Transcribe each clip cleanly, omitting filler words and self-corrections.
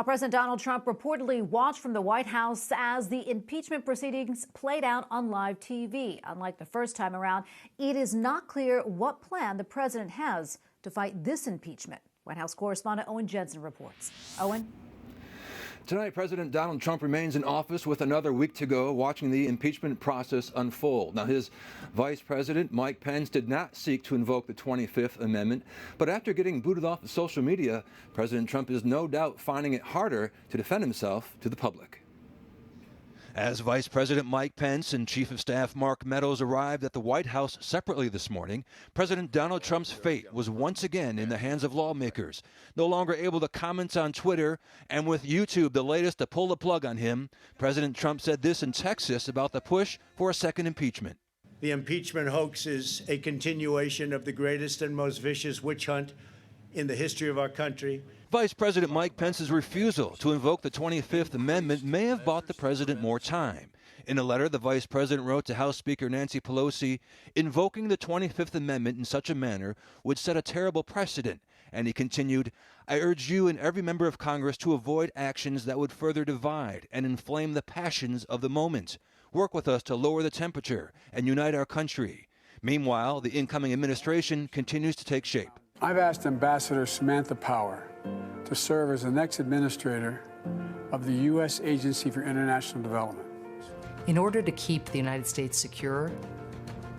President Donald Trump reportedly watched from the White House as the impeachment proceedings played out on live TV. Unlike the first time around, it is not clear what plan the president has to fight this impeachment. White House correspondent Owen Jensen reports. Owen? Tonight, President Donald Trump remains in office with another week to go, watching the impeachment process unfold. Now, his Vice President, Mike Pence, did not seek to invoke the 25th Amendment, but after getting booted off of social media, President Trump is no doubt finding it harder to defend himself to the public. As Vice President Mike Pence and Chief of Staff Mark Meadows arrived at the White House separately this morning, President Donald Trump's fate was once again in the hands of lawmakers. No longer able to comment on Twitter, and with YouTube the latest to pull the plug on him, President Trump said this in Texas about the push for a second impeachment. The impeachment hoax is a continuation of the greatest and most vicious witch hunt in the history of our country. Vice President Mike Pence's refusal to invoke the 25th Amendment may have bought the president more time. In a letter, the vice president wrote to House Speaker Nancy Pelosi, invoking the 25th Amendment in such a manner would set a terrible precedent. And he continued, I urge you and every member of Congress to avoid actions that would further divide and inflame the passions of the moment. Work with us to lower the temperature and unite our country. Meanwhile, the incoming administration continues to take shape. I've asked Ambassador Samantha Power to serve as the next administrator of the U.S. Agency for International Development. In order to keep the United States secure,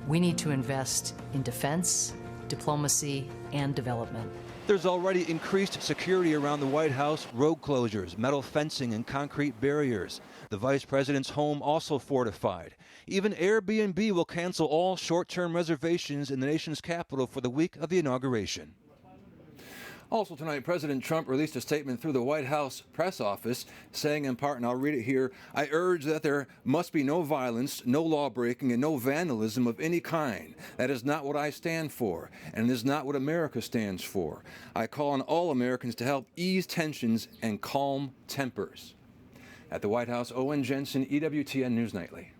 we need to invest in defense, diplomacy, and development. There's already increased security around the White House, road closures, metal fencing, and concrete barriers. The vice president's home also fortified. Even Airbnb will cancel all short-term reservations in the nation's capital for the week of the inauguration. Also tonight, President Trump released a statement through the White House press office saying in part, and I'll read it here, I urge that there must be no violence, no lawbreaking, and no vandalism of any kind. That is not what I stand for, and it is not what America stands for. I call on all Americans to help ease tensions and calm tempers. At the White House, Owen Jensen, EWTN News Nightly.